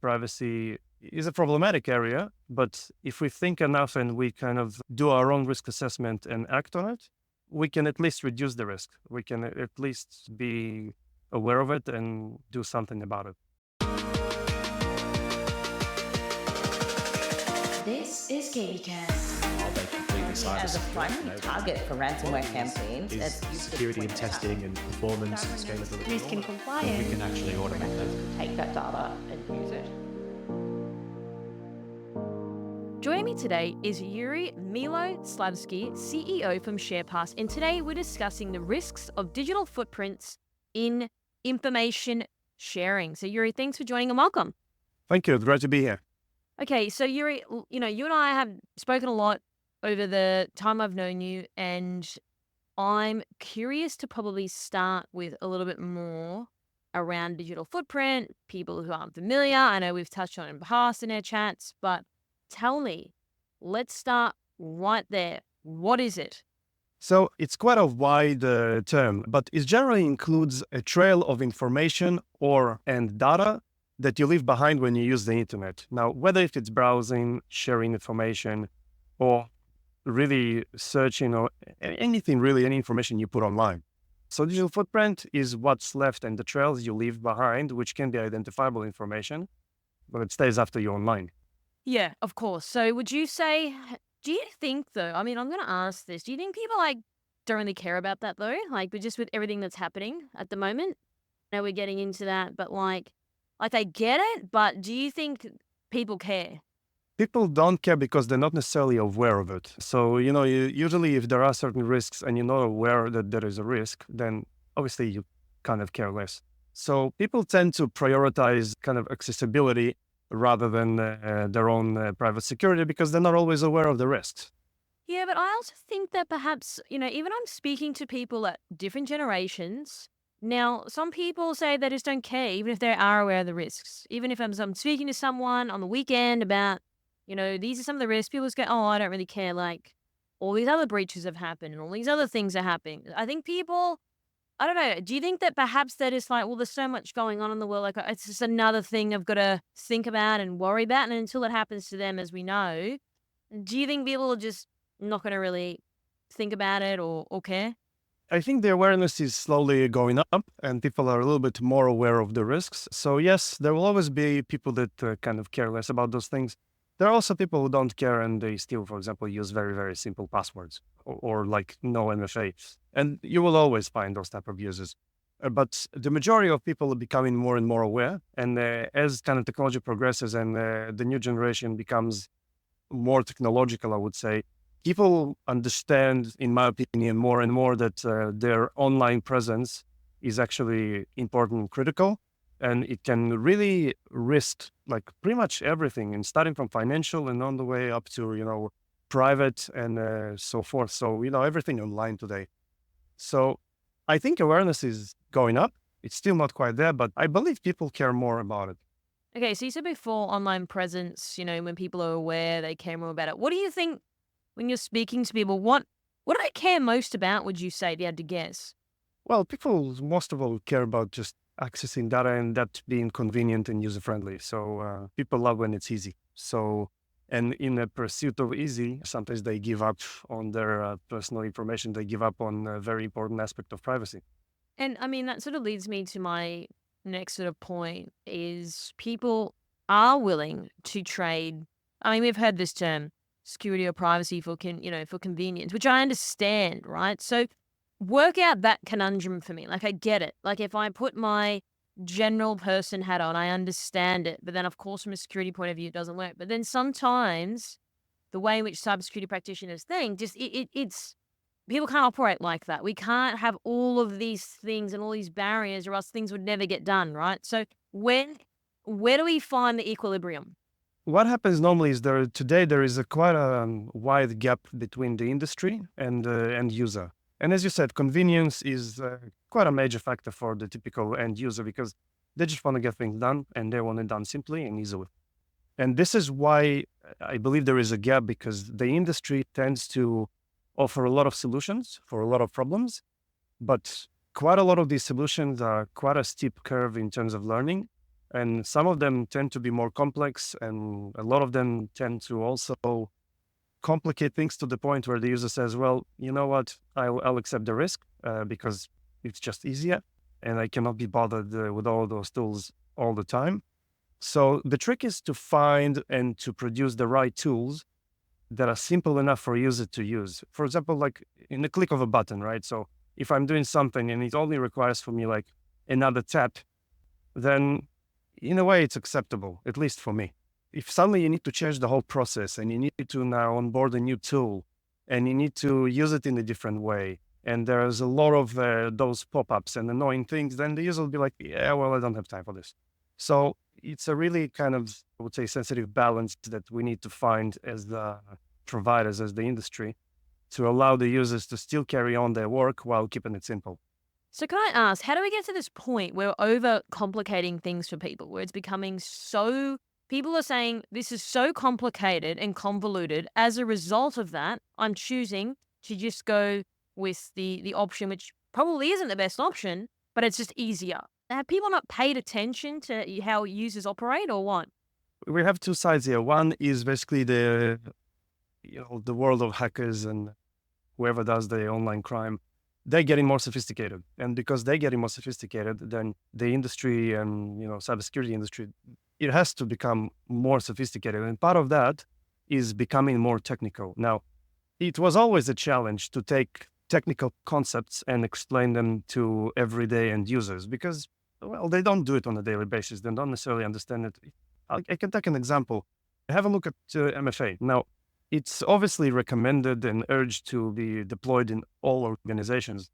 privacy is a problematic area, but if we think enough and we kind of do our own risk assessment and act on it, we can at least reduce the risk. We can at least be aware of it and do something about it. This is KBCast. Are they completely As a cybersecure? primary target for ransomware campaigns, Is it's used to security and point testing and performance and scalability. risk and compliance. We can actually automate that. take that data and use it. Joining me today is Yuri Miloslavsky, CEO from SharePass, and today we're discussing the risks of digital footprints in information sharing. So Yuri, thanks for joining and welcome. Thank you. It's great to be here. Okay, so Yuri, you and I have spoken a lot over the time I've known you, and I'm curious to probably start with a little bit more around digital footprint, people who aren't familiar. I know we've touched on it in the past in our chats, but tell me, let's start right there. What is it? So it's quite a wide term, but it generally includes a trail of information and data that you leave behind when you use the internet. Now, whether if it's browsing, sharing information, or really searching, or anything really, any information you put online. So digital footprint is what's left and the trails you leave behind, which can be identifiable information, but it stays after you're online. Yeah, of course. So would you say, do you think though, I mean, I'm going to ask this, do you think people don't really care about that though? But just with everything that's happening at the moment, I know we're getting into that, but like they get it, but do you think people care? People don't care because they're not necessarily aware of it. So, usually if there are certain risks and you're not aware that there is a risk, then obviously you kind of care less. So people tend to prioritize kind of accessibility rather than their own private security because they're not always aware of the risks. Yeah, but I also think that perhaps, even I'm speaking to people at different generations. Now, some people say they just don't care, even if they are aware of the risks. Even if I'm speaking to someone on the weekend about, these are some of the risks, people just go, oh, I don't really care. Like, all these other breaches have happened and all these other things are happening. I think people, I don't know, do you think that perhaps they're just like, well, there's so much going on in the world, like it's just another thing I've got to think about and worry about, and until it happens to them, as we know, do you think people are just not going to really think about it or care? I think the awareness is slowly going up and people are a little bit more aware of the risks. So yes, there will always be people that kind of care less about those things. There are also people who don't care and they still, for example, use very, very simple passwords or like no MFA. And you will always find those type of users. But the majority of people are becoming more and more aware. And as kind of technology progresses and the new generation becomes more technological, I would say, people understand, in my opinion, more and more that their online presence is actually important and critical. And it can really risk like pretty much everything, and starting from financial and on the way up to, private and so forth. So, everything online today. So I think awareness is going up. It's still not quite there, but I believe people care more about it. Okay, so you said before online presence, when people are aware, they care more about it. What do you think when you're speaking to people? What do they care most about, would you say, if you had to guess? Well, people most of all care about just accessing data and that being convenient and user-friendly. So people love when it's easy. So, and in the pursuit of easy, sometimes they give up on their personal information. They give up on a very important aspect of privacy. And I mean, that sort of leads me to my next sort of point is people are willing to trade. I mean, we've heard this term, security or privacy for convenience, which I understand, right? So work out that conundrum for me. Like, I get it. Like, if I put my general person hat on, I understand it. But then, of course, from a security point of view, it doesn't work. But then sometimes the way in which cybersecurity practitioners think, just it's people can't operate like that. We can't have all of these things and all these barriers, or else things would never get done, right? So where do we find the equilibrium? What happens normally is today there is quite a wide gap between the industry and the end user. And as you said, convenience is quite a major factor for the typical end user because they just want to get things done and they want it done simply and easily. And this is why I believe there is a gap, because the industry tends to offer a lot of solutions for a lot of problems, but quite a lot of these solutions are quite a steep curve in terms of learning. And some of them tend to be more complex, and a lot of them tend to also complicate things to the point where the user says, well, you know what, I'll accept the risk because it's just easier and I cannot be bothered with all those tools all the time. So the trick is to find and to produce the right tools that are simple enough for a user to use. For example, like in the click of a button, right? So if I'm doing something and it only requires for me like another tap, then in a way it's acceptable, at least for me. If suddenly you need to change the whole process and you need to now onboard a new tool and you need to use it in a different way, and there's a lot of those pop-ups and annoying things, then the user will be like, yeah, well, I don't have time for this. So it's a really kind of, I would say, sensitive balance that we need to find as the providers, as the industry, to allow the users to still carry on their work while keeping it simple. So can I ask, how do we get to this point where we're overcomplicating things for people, where it's becoming so, people are saying this is so complicated and convoluted. As a result of that, I'm choosing to just go with the option, which probably isn't the best option, but it's just easier. Have people not paid attention to how users operate or what? We have two sides here. One is basically the world of hackers and whoever does the online crime. They're getting more sophisticated, and because they're getting more sophisticated, then the industry and cybersecurity industry, it has to become more sophisticated, and part of that is becoming more technical. Now, it was always a challenge to take technical concepts and explain them to everyday end users because, well, they don't do it on a daily basis. They don't necessarily understand it. I can take an example. Have a look at MFA. Now, it's obviously recommended and urged to be deployed in all organizations,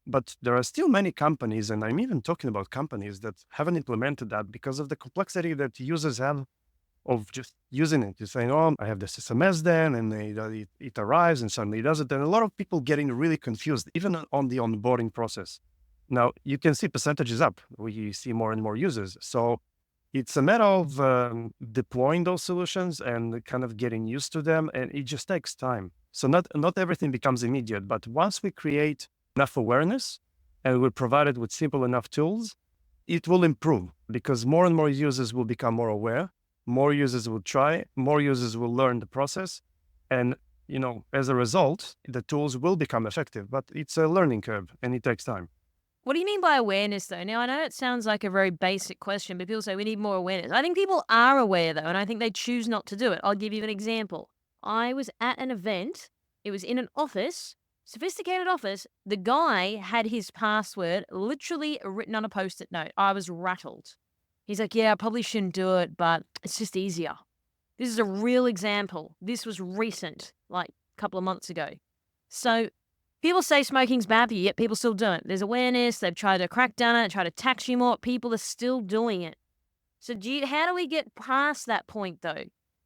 but there are still many companies, and I'm even talking about companies that haven't implemented that because of the complexity that users have of just using it. You're saying, oh, I have this SMS then, and it arrives and suddenly it does it. And a lot of people getting really confused, even on the onboarding process. Now, you can see percentages up. We see more and more users. So it's a matter of deploying those solutions and kind of getting used to them, and it just takes time. So not everything becomes immediate, but once we create enough awareness and we provide it with simple enough tools, it will improve because more and more users will become more aware, more users will try, more users will learn the process, and as a result, the tools will become effective. But it's a learning curve, and it takes time. What do you mean by awareness, though? Now, I know it sounds like a very basic question, but people say we need more awareness. I think people are aware, though, and I think they choose not to do it. I'll give you an example. I was at an event. It was in an office, sophisticated office. The guy had his password literally written on a Post-it note. I was rattled. He's like, yeah, I probably shouldn't do it, but it's just easier. This is a real example. This was recent, like a couple of months ago. So people say smoking's bad for you, yet people still do it. There's awareness. They've tried to crack down on it, try to tax you more. People are still doing it. So how do we get past that point, though?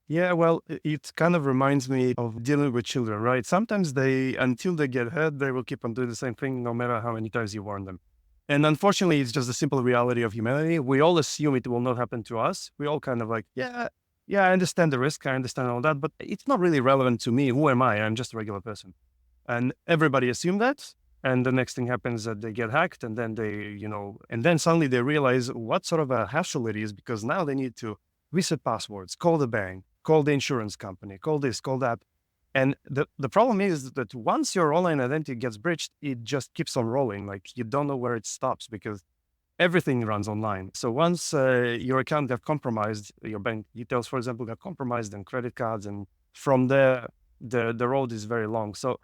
Yeah, well, it kind of reminds me of dealing with children, right? Sometimes until they get hurt, they will keep on doing the same thing no matter how many times you warn them. And unfortunately, it's just the simple reality of humanity. We all assume it will not happen to us. We all kind of like, yeah, I understand the risk. I understand all that, but it's not really relevant to me. Who am I? I'm just a regular person. And everybody assumed that. And the next thing happens that they get hacked, and then and then suddenly they realize what sort of a hassle it is because now they need to reset passwords, call the bank, call the insurance company, call this, call that. And the problem is that once your online identity gets breached, it just keeps on rolling. Like you don't know where it stops because everything runs online. So once your account got compromised, your bank details, for example, got compromised, and credit cards, and from there, the road is very long. So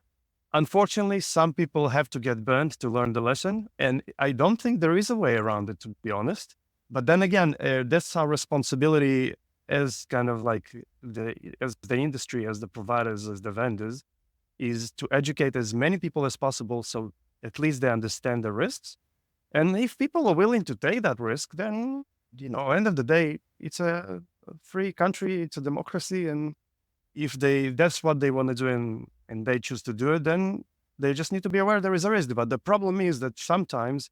unfortunately, some people have to get burned to learn the lesson. And I don't think there is a way around it, to be honest. But then again, that's our responsibility as kind of like as the industry, as the providers, as the vendors, is to educate as many people as possible so at least they understand the risks. And if people are willing to take that risk, then, end of the day, it's a free country, it's a democracy. And if that's what they want to do and they choose to do it, then they just need to be aware there is a risk. But the problem is that sometimes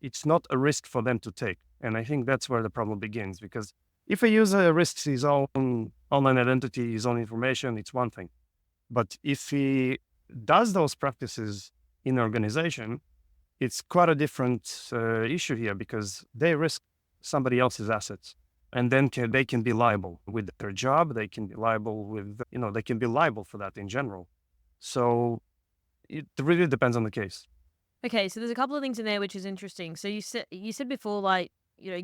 it's not a risk for them to take. And I think that's where the problem begins, because if a user risks his own online identity, his own information, it's one thing. But if he does those practices in an organization, it's quite a different issue here because they risk somebody else's assets. And then they can be liable with their job. They can be liable with, they can be liable for that in general. So it really depends on the case. Okay, so there's a couple of things in there which is interesting. So you said before, like,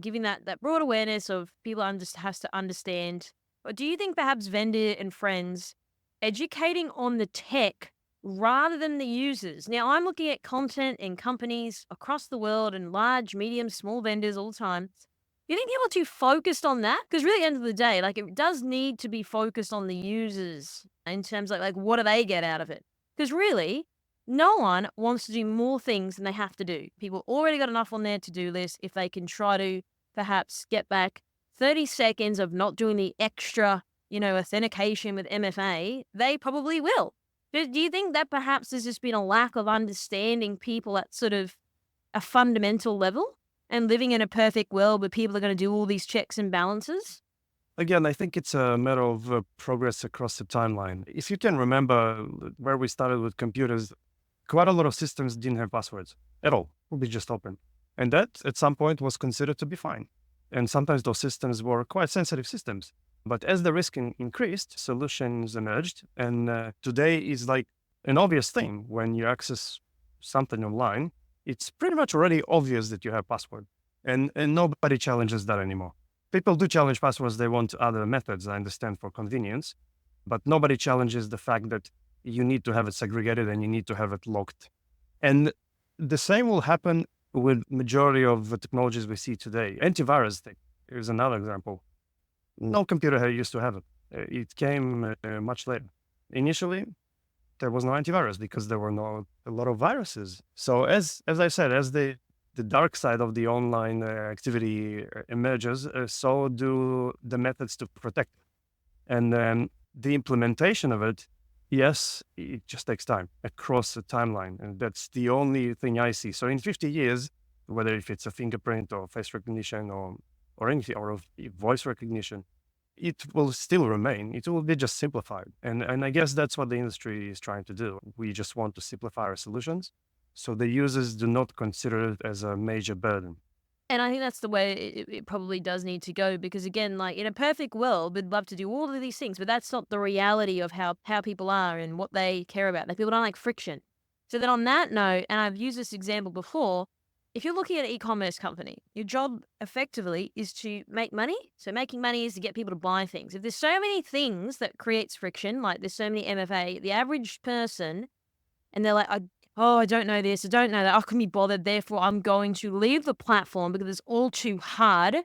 giving that broad awareness of people has to understand. But do you think perhaps vendor and friends educating on the tech rather than the users? Now, I'm looking at content in companies across the world and large, medium, small vendors all the time. You think people are too focused on that? Because really, at the end of the day, like, it does need to be focused on the users in terms of like what do they get out of it? Because really, no one wants to do more things than they have to do. People already got enough on their to-do list. If they can try to perhaps get back 30 seconds of not doing the extra, authentication with MFA, they probably will. Do you think that perhaps there's just been a lack of understanding people at sort of a fundamental level and living in a perfect world where people are going to do all these checks and balances? Again, I think it's a matter of progress across the timeline. If you can remember where we started with computers, quite a lot of systems didn't have passwords at all. Would be just open. And that at some point was considered to be fine. And sometimes those systems were quite sensitive systems. But as the risk increased, solutions emerged. And today is like an obvious thing. When you access something online, it's pretty much already obvious that you have password. And nobody challenges that anymore. People do challenge passwords. They want other methods, I understand, for convenience. But nobody challenges the fact that you need to have it segregated and you need to have it locked. And the same will happen with majority of the technologies we see today. Antivirus thing is another example. No computer used to have it. It came much later. Initially, there was no antivirus because there were a lot of viruses. So as I said, as the dark side of the online activity emerges, so do the methods to protect it. And then the implementation of it, yes, it just takes time across the timeline. And that's the only thing I see. So in 50 years, whether if it's a fingerprint or face recognition or anything, or voice recognition, it will still remain. It will be just simplified. And I guess that's what the industry is trying to do. We just want to simplify our solutions so the users do not consider it as a major burden. And I think that's the way it probably does need to go because, again, like in a perfect world, we'd love to do all of these things, but that's not the reality of how people are and what they care about. Like, people don't like friction. So then on that note, and I've used this example before, if you're looking at an e-commerce company, your job effectively is to make money. So making money is to get people to buy things. If there's so many things that creates friction, like there's so many MFA, the average person, and they're like, I don't know this, I don't know that, I couldn't be bothered, therefore I'm going to leave the platform because it's all too hard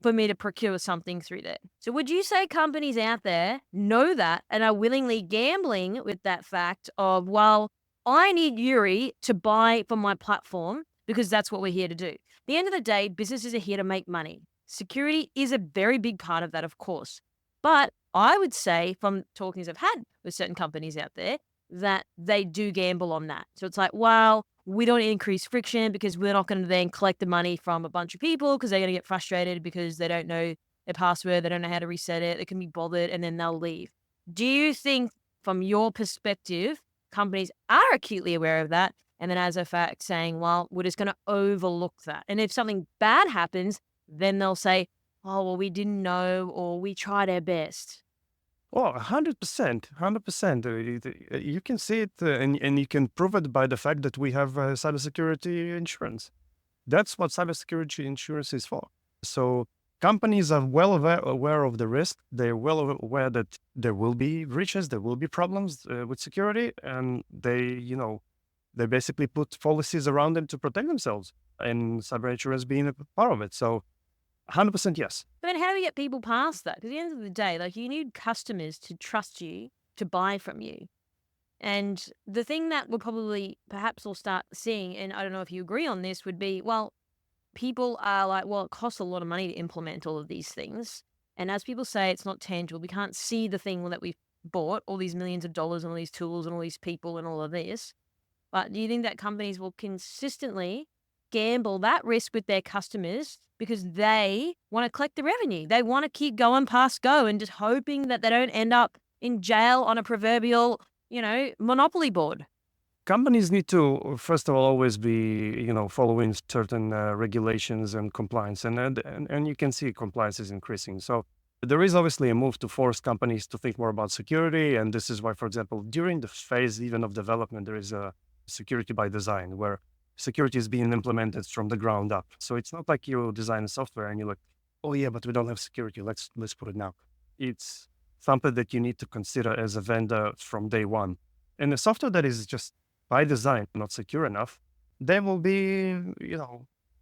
for me to procure something through there. So would you say companies out there know that and are willingly gambling with that fact of, well, I need Yuri to buy from my platform because that's what we're here to do? At the end of the day, businesses are here to make money. Security is a very big part of that, of course. But I would say, from talkings I've had with certain companies out there, that they do gamble on that. So it's like, well, we don't increase friction because we're not going to then collect the money from a bunch of people because they're going to get frustrated because they don't know their password, they don't know how to reset it, they can be bothered, and then they'll leave. Do you think, from your perspective, companies are acutely aware of that and then as a fact saying, well, we're just going to overlook that? And if something bad happens, then they'll say, oh, well, we didn't know or we tried our best. Oh, 100%, 100%. You can see it and you can prove it by the fact that we have cybersecurity insurance. That's what cybersecurity insurance is for. So companies are well aware of the risk. They're well aware that there will be breaches, there will be problems with security, and they basically put policies around them to protect themselves, and cyber insurance being a part of it. So 100% yes. But then how do we get people past that? Because at the end of the day, like, you need customers to trust you, to buy from you. And the thing that we'll probably perhaps will start seeing, and I don't know if you agree on this, would be, well, people are like, well, it costs a lot of money to implement all of these things. And as people say, it's not tangible. We can't see the thing that we've bought, all these millions of dollars and all these tools and all these people and all of this. But do you think that companies will consistently gamble that risk with their customers because they want to collect the revenue? They want to keep going past go and just hoping that they don't end up in jail on a proverbial, monopoly board. Companies need to, first of all, always be, following certain regulations and compliance, and you can see compliance is increasing. So there is obviously a move to force companies to think more about security, and this is why, for example, during the phase even of development, there is a security by design where security is being implemented from the ground up. So it's not like you design a software and you're like, oh yeah, but we don't have security. Let's put it now. It's something that you need to consider as a vendor from day one. And a software that is just by design not secure enough, they will be,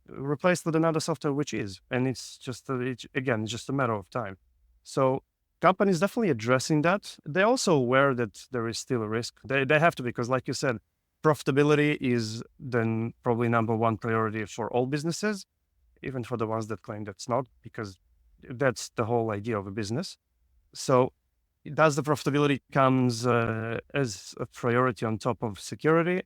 replaced with another software which is. And it's just, again, just a matter of time. So companies definitely addressing that. They're also aware that there is still a risk. They have to, because like you said, profitability is then probably number one priority for all businesses, even for the ones that claim that's not, because that's the whole idea of a business. So does the profitability comes as a priority on top of security?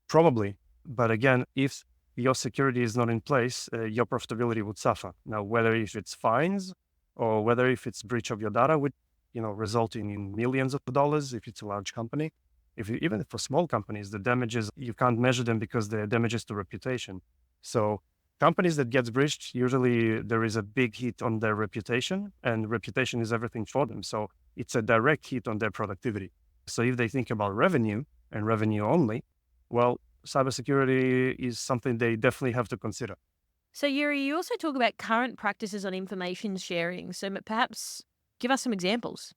Probably. But again, if your security is not in place, your profitability would suffer. Now, whether if it's fines or whether if it's breach of your data, would resulting in millions of dollars if it's a large company. Even for small companies, the damages, you can't measure them because they're damages to reputation. So companies that gets breached, usually there is a big hit on their reputation, and reputation is everything for them. So it's a direct hit on their productivity. So if they think about revenue and revenue only, well, cybersecurity is something they definitely have to consider. So Yuri, you also talk about current practices on information sharing. So perhaps give us some examples.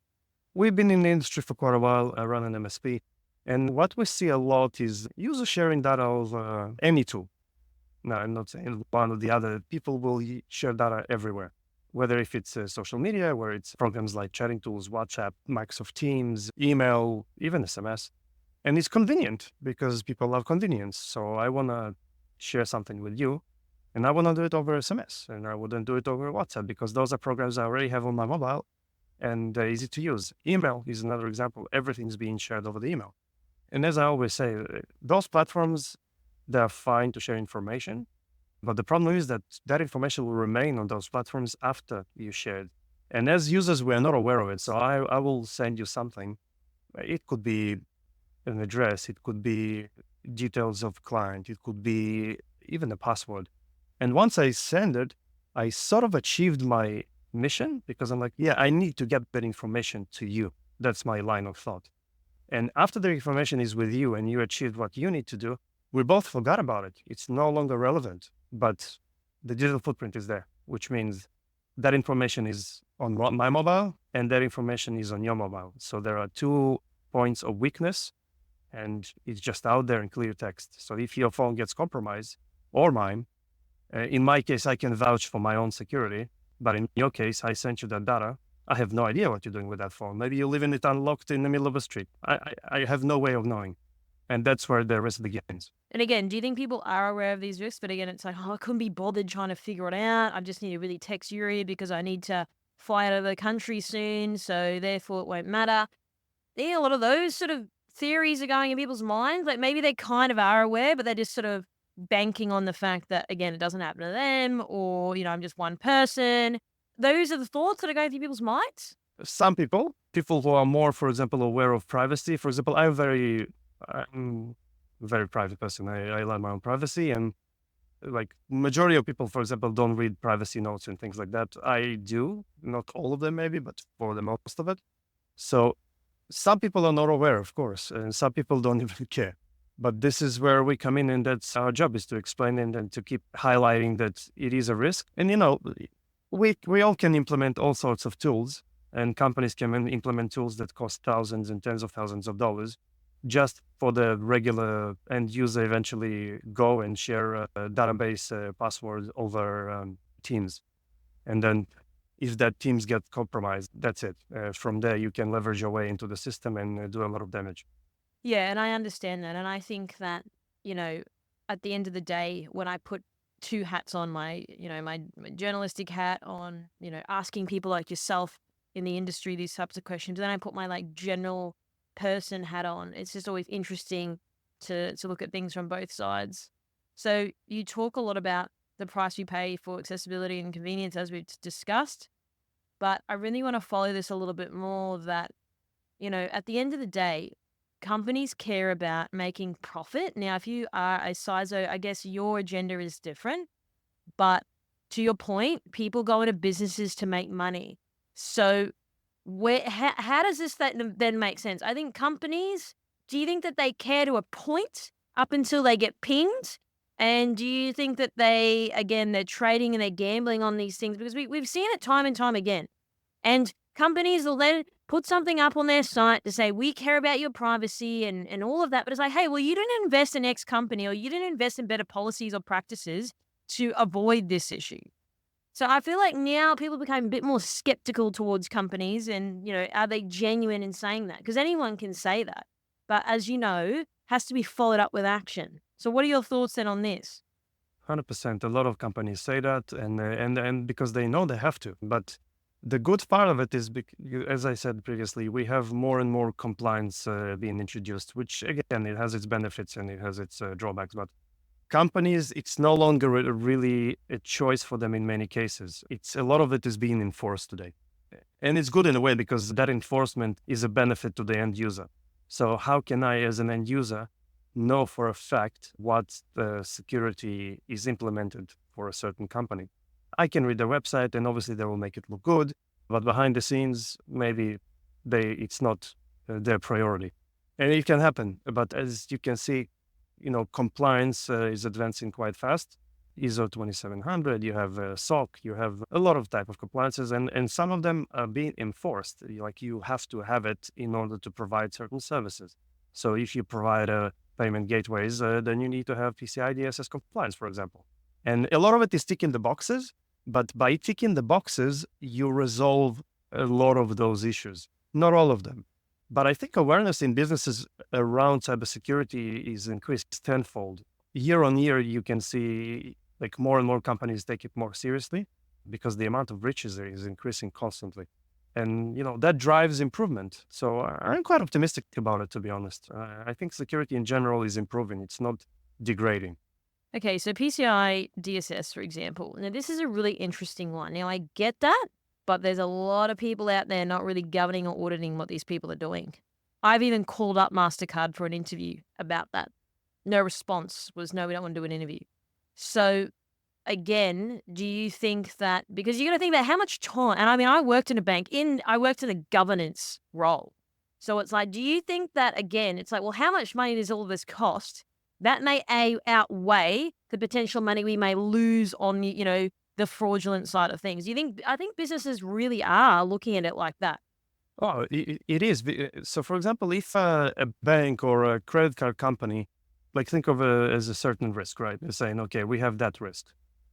We've been in the industry for quite a while. I run an MSP. And what we see a lot is users sharing data of any tool. No, I'm not saying one or the other. People will share data everywhere, whether if it's social media, where it's programs like chatting tools, WhatsApp, Microsoft Teams, email, even SMS. And it's convenient because people love convenience. So I want to share something with you, and I want to do it over SMS, and I wouldn't do it over WhatsApp because those are programs I already have on my mobile and easy to use. Email is another example. Everything's being shared over the email. And as I always say, those platforms, they're fine to share information, but the problem is that that information will remain on those platforms after you share it. And as users, we're not aware of it. So I will send you something. It could be an address, it could be details of client, it could be even a password. And once I send it, I sort of achieved my mission because I'm like, yeah, I need to get that information to you. That's my line of thought. And after the information is with you and you achieved what you need to do, we both forgot about it. It's no longer relevant, but the digital footprint is there, which means that information is on my mobile and that information is on your mobile. So there are 2 points of weakness and it's just out there in clear text. So if your phone gets compromised or mine, in my case, I can vouch for my own security, but in your case, I sent you that data. I have no idea what you're doing with that phone. Maybe you're leaving it unlocked in the middle of a street. I have no way of knowing. And that's where the risk begins. And again, do you think people are aware of these risks? But again, it's like, oh, I couldn't be bothered trying to figure it out. I just need to really text Yuri because I need to fly out of the country soon. So therefore it won't matter. Yeah, a lot of those sort of theories are going in people's minds. Like maybe they kind of are aware, but they're just sort of banking on the fact that, again, it doesn't happen to them or, I'm just one person. Those are the thoughts that are going through people's minds. Some people who are more, for example, aware of privacy. For example, I'm a very private person. I love my own privacy, and like majority of people, for example, don't read privacy notes and things like that. I do, not all of them maybe, but for the most of it. So some people are not aware, of course, and some people don't even care. But this is where we come in, and that's our job, is to explain and to keep highlighting that it is a risk. And we all can implement all sorts of tools, and companies can implement tools that cost thousands and tens of thousands of dollars just for the regular end user eventually go and share a database password over Teams. And then if that Teams gets compromised, that's it. From there, you can leverage your way into the system and do a lot of damage. Yeah, and I understand that. And I think that, at the end of the day, when I put two hats on, my journalistic hat on, asking people like yourself in the industry these types of questions, then I put my like general person hat on. It's just always interesting to look at things from both sides. So you talk a lot about the price we pay for accessibility and convenience, as we've discussed, but I really want to follow this a little bit more that, at the end of the day, companies care about making profit. Now, if you are a CISO, I guess your agenda is different. But to your point, people go into businesses to make money. So how does this then make sense? I think companies, do you think that they care to a point up until they get pinged? And do you think that they're trading and they're gambling on these things? Because we've seen it time and time again. And companies will then put something up on their site to say, we care about your privacy and all of that. But it's like, hey, well, you didn't invest in X company, or you didn't invest in better policies or practices to avoid this issue. So I feel like now people become a bit more skeptical towards companies and, are they genuine in saying that? Because anyone can say that. But as you know, has to be followed up with action. So what are your thoughts then on this? 100%. A lot of companies say that, and because they know they have to. But the good part of it is, as I said previously, we have more and more compliance being introduced, which again, it has its benefits and it has its drawbacks. But companies, it's no longer really a choice for them in many cases. It's a lot of it is being enforced today. And it's good in a way because that enforcement is a benefit to the end user. So how can I, as an end user, know for a fact what the security is implemented for a certain company? I can read their website and obviously they will make it look good, but behind the scenes, maybe it's not their priority. And it can happen, but as you can see, compliance is advancing quite fast. ISO 2700, you have SOC, you have a lot of type of compliances, and some of them are being enforced. Like you have to have it in order to provide certain services. So if you provide payment gateways, then you need to have PCI DSS compliance, for example. And a lot of it is ticking the boxes, but by ticking the boxes, you resolve a lot of those issues. Not all of them. But I think awareness in businesses around cybersecurity is increased tenfold. Year on year, you can see like more and more companies take it more seriously because the amount of breaches is increasing constantly. And, that drives improvement. So I'm quite optimistic about it, to be honest. I think security in general is improving. It's not degrading. Okay, so PCI DSS, for example. Now, this is a really interesting one. Now, I get that, but there's a lot of people out there not really governing or auditing what these people are doing. I've even called up MasterCard for an interview about that. No response was, no, we don't want to do an interview. So again, do you think that, because you got to think about how much time, and I mean, I worked in a bank, I worked in a governance role. So it's like, do you think that, again, it's like, well, how much money does all of this cost? That may outweigh the potential money we may lose on, the fraudulent side of things. I think businesses really are looking at it like that. Oh, it is. So, for example, if a bank or a credit card company, like think of it as a certain risk, right? They're saying, okay, we have that risk.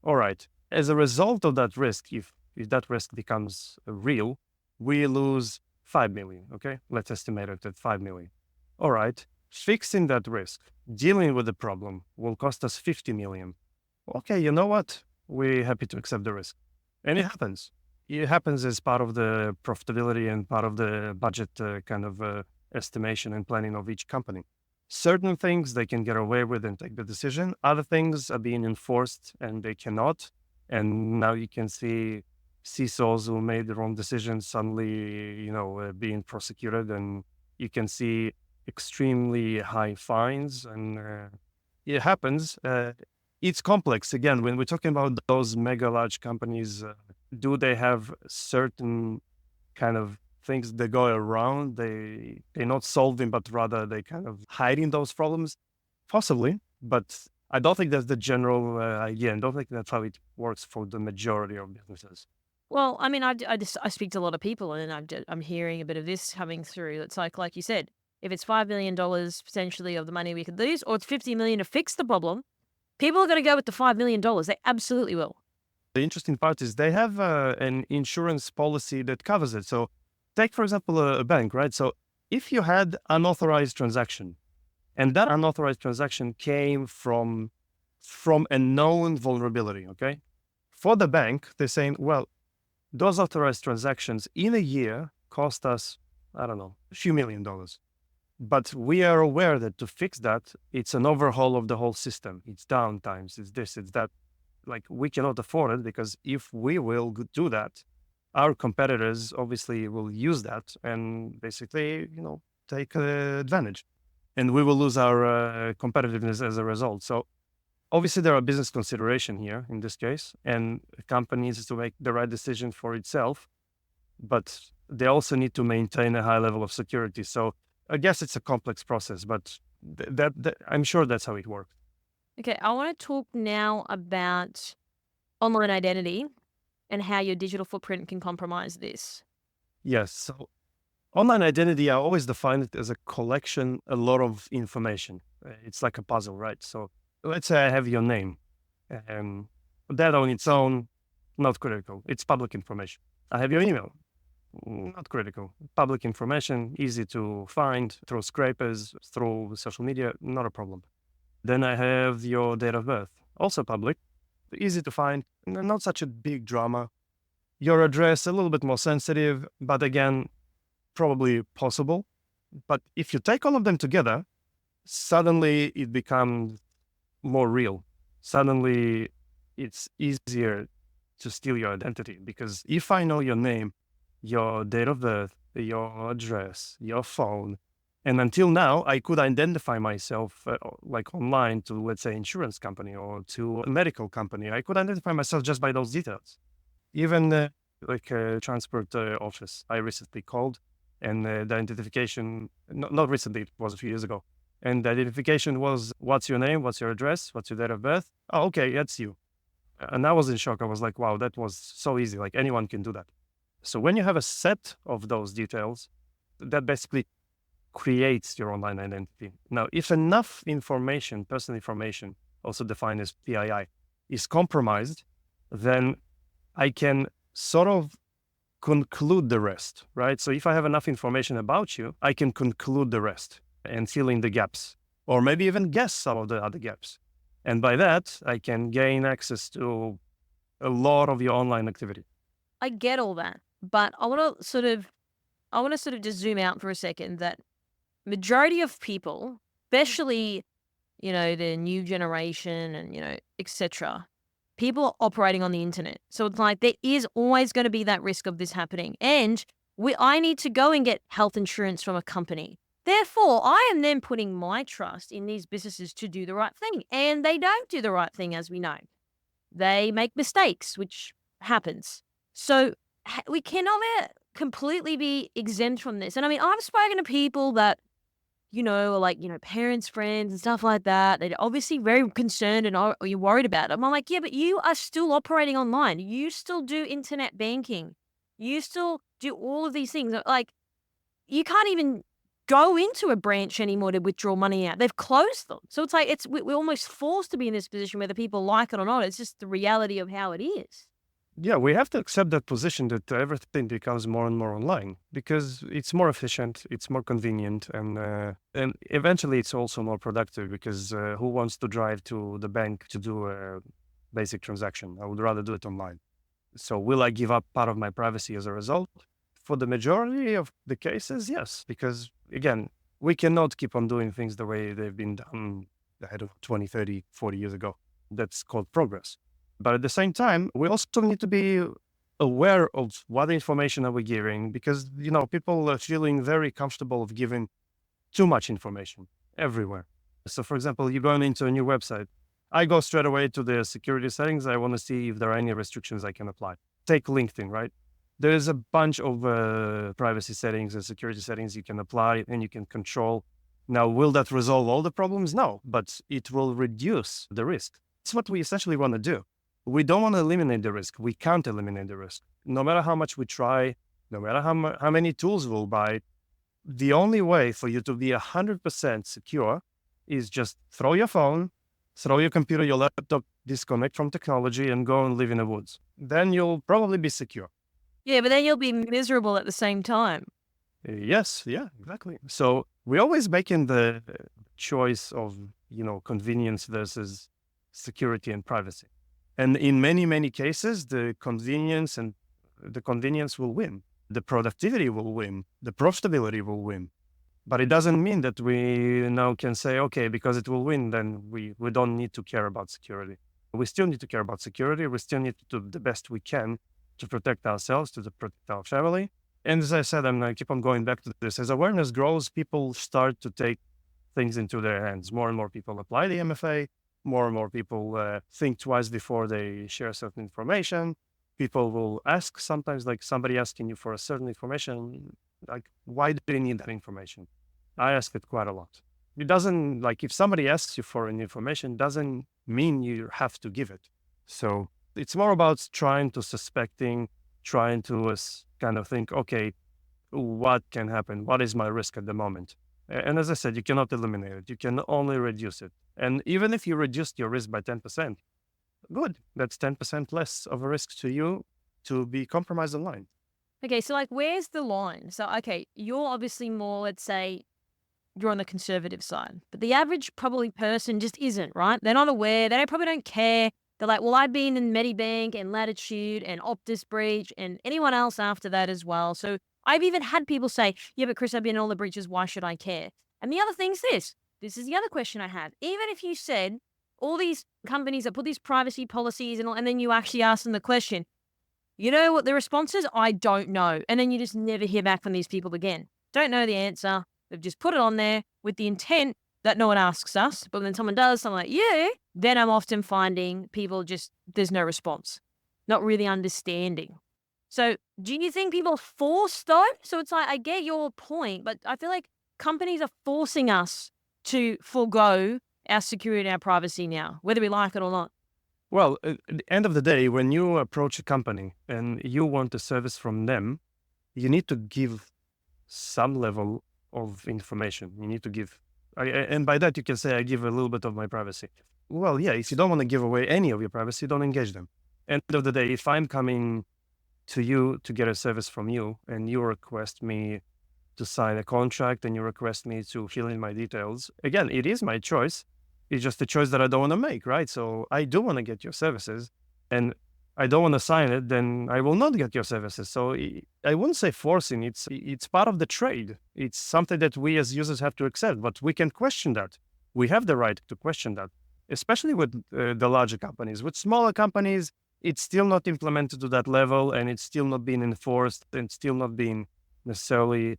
All right. As a result of that risk, if that risk becomes real, we lose 5 million. Okay. Let's estimate it at 5 million. All right. Fixing that risk, dealing with the problem will cost us 50 million. Okay. You know what? We're happy to accept the risk. And it happens. It happens as part of the profitability and part of the budget estimation and planning of each company. Certain things they can get away with and take the decision. Other things are being enforced and they cannot. And now you can see CISOs who made the wrong decisions suddenly, being prosecuted, and you can see extremely high fines. And it happens. It's complex. Again, when we're talking about those mega large companies, do they have certain kind of things that go around? They're not solving, but rather they kind of hiding those problems? Possibly, but I don't think that's the general idea. I don't think that's how it works for the majority of businesses. Well, I mean, I speak to a lot of people, and I'm hearing a bit of this coming through. It's like you said, if it's $5 million potentially of the money we could lose, or it's 50 million to fix the problem, people are going to go with the $5 million. They absolutely will. The interesting part is they have an insurance policy that covers it. So take, for example, a bank, right? So if you had unauthorized transaction and that unauthorized transaction came from a known vulnerability, okay? For the bank, they're saying, well, those authorized transactions in a year cost us, I don't know, a few $1 million. But we are aware that to fix that, it's an overhaul of the whole system. It's downtimes, it's this, it's that. Like, we cannot afford it because if we will do that, our competitors obviously will use that and basically, take advantage. and we will lose our competitiveness as a result. So obviously there are business consideration here in this case, and a company needs to make the right decision for itself, but they also need to maintain a high level of security. So I guess it's a complex process, but that I'm sure that's how it works. Okay, I want to talk now about online identity and how your digital footprint can compromise this. Yes. So online identity, I always define it as a collection, a lot of information. It's like a puzzle, right? So let's say I have your name. That on its own, not critical. It's public information. I have your email. Not critical. Public information, easy to find through scrapers, through social media, not a problem. Then I have your date of birth, also public, easy to find, not such a big drama. Your address, a little bit more sensitive, but again, probably possible. But if you take all of them together, suddenly it becomes more real. Suddenly it's easier to steal your identity, because if I know your name, your date of birth, your address, your phone, and until now, I could identify myself like online to, let's say, insurance company or to a medical company. I could identify myself just by those details. Even like a transport office, I recently called, and the identification, not recently, it was a few years ago. And the identification was, what's your name? What's your address? What's your date of birth? Oh, okay, that's you. And I was in shock. I was like, wow, that was so easy. Like anyone can do that. So when you have a set of those details, that basically creates your online identity. Now, if enough information, personal information, also defined as PII, is compromised, then I can sort of conclude the rest, right? So if I have enough information about you, I can conclude the rest and fill in the gaps, or maybe even guess some of the other gaps. And by that, I can gain access to a lot of your online activity. I get all that, but I want to sort of just zoom out for a second that majority of people, especially, the new generation and, etc., people are operating on the internet. So it's like there is always going to be that risk of this happening. And I need to go and get health insurance from a company. Therefore, I am then putting my trust in these businesses to do the right thing. And they don't do the right thing, as we know. They make mistakes, which happens. So we cannot completely be exempt from this. And I mean, I've spoken to people that, are like, parents, friends and stuff like that. They're obviously very concerned and you're worried about them. I'm like, yeah, but you are still operating online. You still do internet banking. You still do all of these things. Like, you can't even go into a branch anymore to withdraw money out. They've closed them. So it's like we're almost forced to be in this position whether people like it or not. It's just the reality of how it is. Yeah, we have to accept that position that everything becomes more and more online because it's more efficient, it's more convenient, and eventually it's also more productive because who wants to drive to the bank to do a basic transaction? I would rather do it online. So will I give up part of my privacy as a result? For the majority of the cases, yes, because again, we cannot keep on doing things the way they've been done ahead of 20, 30, 40 years ago. That's called progress. But at the same time, we also need to be aware of what information are we giving because, people are feeling very comfortable of giving too much information everywhere. So for example, you're going into a new website. I go straight away to the security settings. I want to see if there are any restrictions I can apply. Take LinkedIn, right? There's a bunch of privacy settings and security settings you can apply and you can control. Now, will that resolve all the problems? No, but it will reduce the risk. That's what we essentially want to do. We don't want to eliminate the risk. We can't eliminate the risk. No matter how much we try, no matter how many tools we'll buy, the only way for you to be 100% secure is just throw your phone, throw your computer, your laptop, disconnect from technology and go and live in the woods. Then you'll probably be secure. Yeah, but then you'll be miserable at the same time. Yes, yeah, exactly. So we're always making the choice of, convenience versus security and privacy. And in many, many cases, the convenience will win. The productivity will win. The profitability will win. But it doesn't mean that we now can say, okay, because it will win, then we don't need to care about security. We still need to care about security. We still need to do the best we can to protect ourselves, to protect our family. And as I said, I'm going to keep on going back to this. As awareness grows, people start to take things into their hands. More and more people apply the MFA. More and more people think twice before they share certain information. People will ask sometimes, like somebody asking you for a certain information, like, why do you need that information? I ask it quite a lot. It doesn't, like, if somebody asks you for an information, doesn't mean you have to give it. So it's more about trying to suspecting, trying to kind of think, okay, what can happen? What is my risk at the moment? And as I said, you cannot eliminate it. You can only reduce it. And even if you reduced your risk by 10%, good. That's 10% less of a risk to you to be compromised online. Okay, so like, where's the line? So, okay, you're obviously more, let's say, you're on the conservative side, but the average probably person just isn't, right? They're not aware. They probably don't care. They're like, well, I've been in Medibank and Latitude and Optus breach and anyone else after that as well. So I've even had people say, yeah, but Chris, I've been in all the breaches. Why should I care? And the other thing's this is the other question I have. Even if you said all these companies that put these privacy policies and then you actually ask them the question, you know what the response is? I don't know. And then you just never hear back from these people again. Don't know the answer. They've just put it on there with the intent that no one asks us. But when someone does, I'm like, yeah, then I'm often finding people just, there's no response, not really understanding. So do you think people are forced though? So it's like, I get your point, but I feel like companies are forcing us to forego our security and our privacy now, whether we like it or not. Well, at the end of the day, when you approach a company and you want a service from them, you need to give some level of information. You need to give, and by that you can say, I give a little bit of my privacy. Well, yeah, if you don't want to give away any of your privacy, don't engage them. End of the day, if I'm coming to you to get a service from you and you request me to sign a contract and you request me to fill in my details, again, it is my choice. It's just a choice that I don't want to make, right? So I do want to get your services and I don't want to sign it, then I will not get your services. So I wouldn't say forcing. It's part of the trade. It's something that we as users have to accept, but we can question that. We have the right to question that, especially with the larger companies. With smaller companies, it's still not implemented to that level and it's still not being enforced and still not being necessarily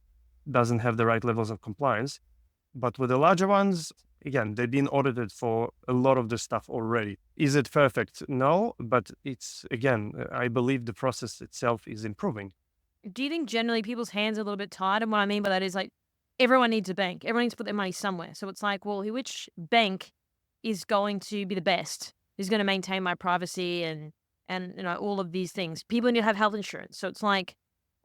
doesn't have the right levels of compliance. But with the larger ones, again, they've been audited for a lot of the stuff already. Is it perfect? No, but it's, again, I believe the process itself is improving. Do you think generally people's hands are a little bit tied? And what I mean by that is like everyone needs a bank. Everyone needs to put their money somewhere. So it's like, well, which bank is going to be the best? Who's going to maintain my privacy and all of these things? People need to have health insurance. So it's like,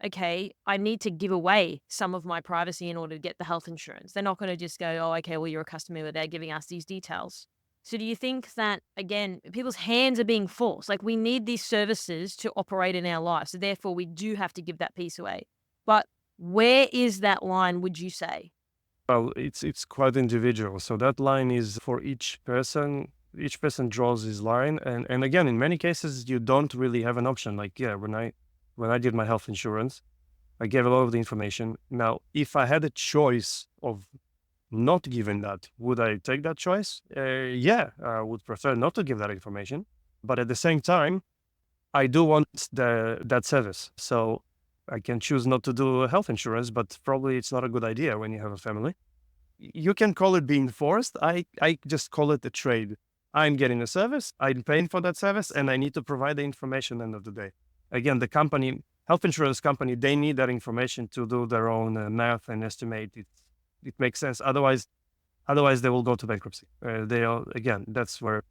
okay, I need to give away some of my privacy in order to get the health insurance. They're not going to just go, oh, okay, well, you're a customer, but they're giving us these details. So do you think that, again, people's hands are being forced? Like we need these services to operate in our lives. So therefore, we do have to give that piece away. But where is that line, would you say? Well, it's quite individual. So that line is for each person. Each person draws his line. And again, in many cases, you don't really have an option. Like, yeah, when I did my health insurance, I gave a lot of the information. Now, if I had a choice of not giving that, would I take that choice? Yeah, I would prefer not to give that information. But at the same time, I do want that service. So I can choose not to do health insurance, but probably it's not a good idea when you have a family. You can call it being forced. I just call it a trade. I'm getting a service, I'm paying for that service, and I need to provide the information at the end of the day. Again, the company, health insurance company, they need that information to do their own math and estimate it. It makes sense. Otherwise they will go to bankruptcy. Again, that's where,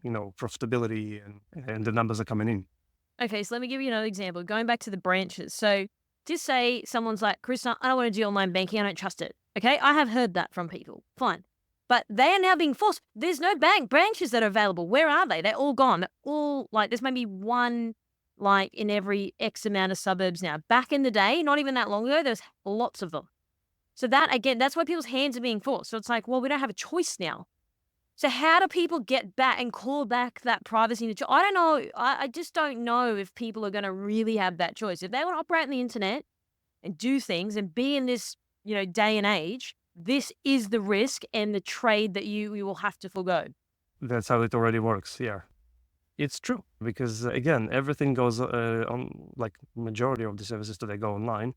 profitability and the numbers are coming in. Okay, so let me give you another example. Going back to the branches. So just say someone's like, Chris, I don't want to do online banking. I don't trust it. Okay, I have heard that from people. Fine. But they are now being forced. There's no bank branches that are available. Where are they? They're all gone. They're all like, there's maybe one like in every X amount of suburbs now. Back in the day, not even that long ago, there's lots of them. So that, again, that's why people's hands are being forced. So it's like, well, we don't have a choice now. So how do people get back and call back that privacy? I don't know. I just don't know if people are going to really have that choice. If they want to operate on the internet and do things and be in this, day and age, this is the risk and the trade that you will have to forego. That's how it already works. Yeah. It's true because again, everything goes on, like majority of the services today go online.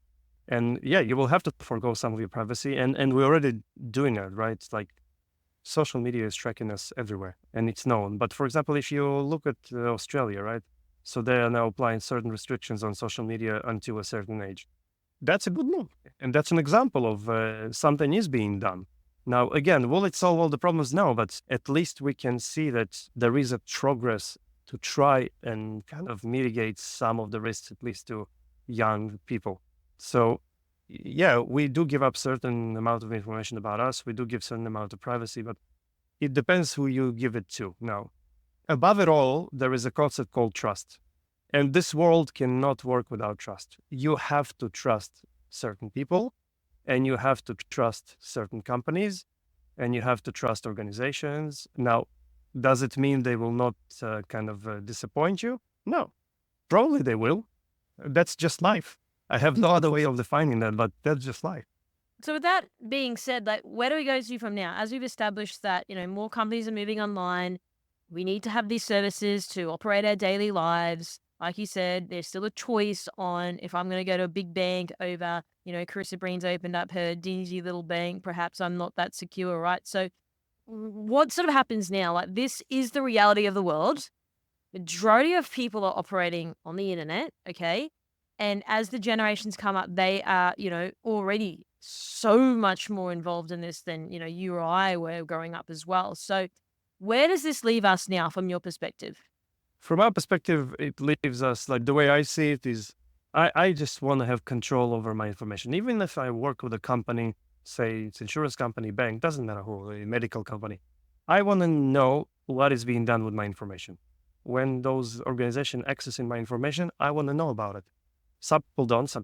And yeah, you will have to forego some of your privacy and we're already doing it, right? It's like social media is tracking us everywhere and it's known. But for example, if you look at Australia, right? So they are now applying certain restrictions on social media until a certain age. That's a good move. And that's an example of something is being done. Now, again, will it solve all the problems? No, but at least we can see that there is a progress to try and kind of mitigate some of the risks, at least to young people. So, yeah, we do give up certain amount of information about us. We do give certain amount of privacy, but it depends who you give it to. Now, above it all, there is a concept called trust. And this world cannot work without trust. You have to trust certain people, and you have to trust certain companies, and you have to trust organizations. Now, does it mean they will not disappoint you? No, probably they will. That's just life. I have no other way of defining that, but that's just life. So with that being said, like, where do we go to from now? As we've established that, more companies are moving online, we need to have these services to operate our daily lives. Like you said, there's still a choice on if I'm going to go to a big bank over, Carissa Breen's opened up her dingy little bank. Perhaps I'm not that secure, right? So what sort of happens now? Like, this is the reality of the world. Majority of people are operating on the internet, okay? And as the generations come up, they are, already so much more involved in this than, you or I were growing up as well. So where does this leave us now from your perspective? From our perspective, it leaves us, like, the way I see it is I just want to have control over my information. Even if I work with a company, say it's insurance company, bank, doesn't matter who, a medical company, I want to know what is being done with my information. When those organizations accessing my information, I want to know about it. Some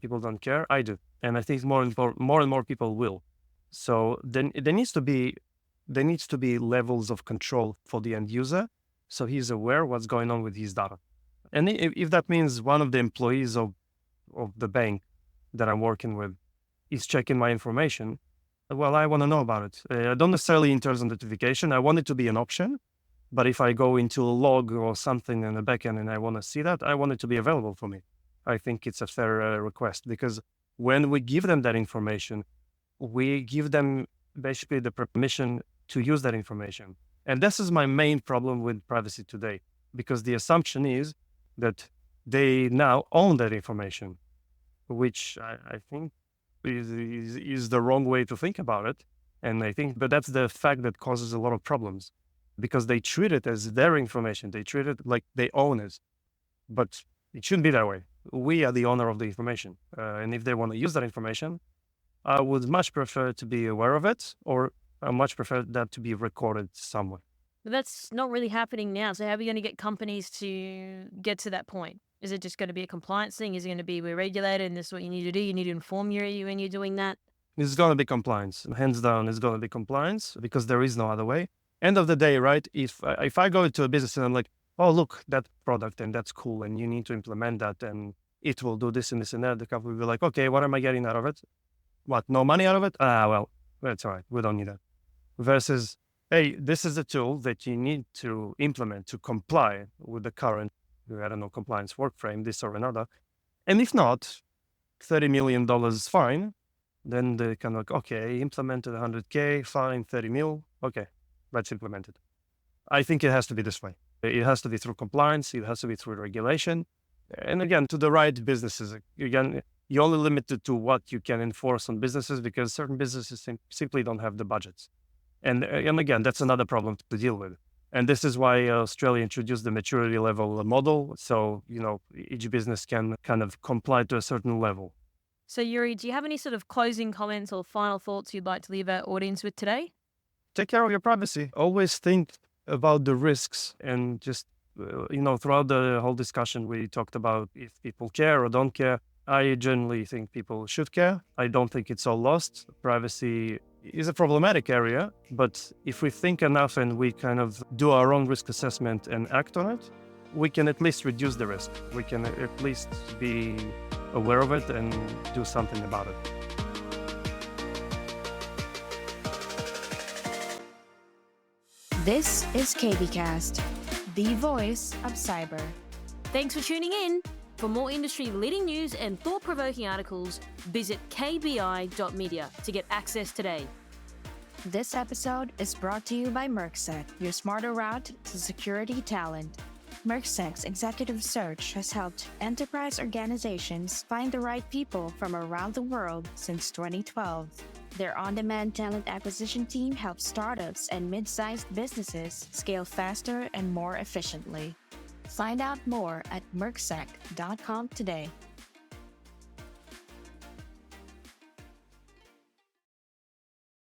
people don't care. I do. And I think more and more people will. So then there needs to be levels of control for the end user, so he's aware what's going on with his data. And if that means one of the employees of the bank that I'm working with is checking my information, well, I want to know about it. I don't necessarily in terms of notification. I want it to be an option. But if I go into a log or something in the backend and I want to see that, I want it to be available for me. I think it's a fair request, because when we give them that information, we give them basically the permission to use that information. And this is my main problem with privacy today, because the assumption is that they now own that information, which I think is the wrong way to think about it. And I think, but that's the fact that causes a lot of problems, because they treat it as their information. They treat it like they own it, but it shouldn't be that way. We are the owner of the information. And if they want to use that information, I would much prefer to be aware of it, or I much prefer that to be recorded somewhere. But that's not really happening now. So how are we going to get companies to get to that point? Is it just going to be a compliance thing? Is it going to be we're regulated and this is what you need to do? You need to inform you when you're doing that? It's going to be compliance. Hands down, it's going to be compliance, because there is no other way. End of the day, right? If I go into a business and I'm like, oh, look, that product, and that's cool, and you need to implement that, and it will do this and this and that, the company will be like, okay, what am I getting out of it? What, no money out of it? Well, that's all right. We don't need that. Versus, hey, this is a tool that you need to implement to comply with the current, compliance work frame, this or another. And if not, $30 million is fine. Then they kind of like, okay, implemented 100K, fine, 30 mil. Okay, let's implement it. I think it has to be this way. It has to be through compliance. It has to be through regulation. And again, to the right businesses. Again, you're only limited to what you can enforce on businesses, because certain businesses simply don't have the budgets. And again, that's another problem to deal with. And this is why Australia introduced the maturity level model. So, each business can kind of comply to a certain level. So Yuri, do you have any sort of closing comments or final thoughts you'd like to leave our audience with today? Take care of your privacy. Always think about the risks, and just, throughout the whole discussion, we talked about if people care or don't care. I generally think people should care. I don't think it's all lost. Privacy is a problematic area, but if we think enough and we kind of do our own risk assessment and act on it, we can at least reduce the risk. We can at least be aware of it and do something about it. This is KBcast, the voice of cyber. Thanks for tuning in. For more industry-leading news and thought-provoking articles, visit kbi.media to get access today. This episode is brought to you by Mercsec, your smarter route to security talent. Mercsec's executive search has helped enterprise organizations find the right people from around the world since 2012. Their on-demand talent acquisition team helps startups and mid-sized businesses scale faster and more efficiently. Find out more at mercsec.com today.